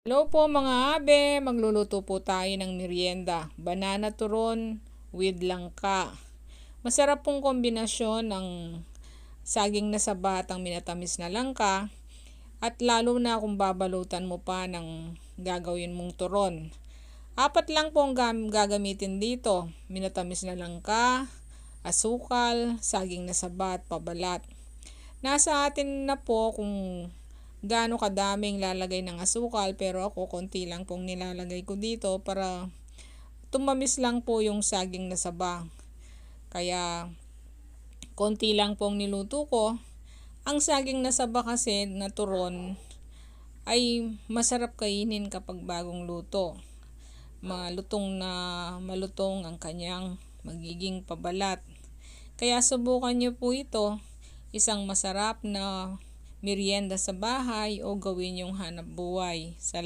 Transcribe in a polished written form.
Hello po mga abe, magluluto po tayo ng merienda. Banana turon with langka. Masarap pong kombinasyon ng saging na saba at ang minatamis na langka. At lalo na kung babalutan mo pa ng gagawin mong turon. 4 lang po ang gagamitin dito. Minatamis na langka, asukal, saging na saba at pabalat. Nasa atin na po kung gaano kadaming lalagay ng asukal, pero ako konti lang pong nilalagay ko dito para tumamis lang po yung saging na saba. Kaya konti lang pong niluto ko. Ang saging na saba kasi na turon ay masarap kainin kapag bagong luto. Malutong na malutong ang kanyang magiging pabalat. Kaya subukan nyo po ito, isang masarap na merienda sa bahay o gawin yung hanap buhay.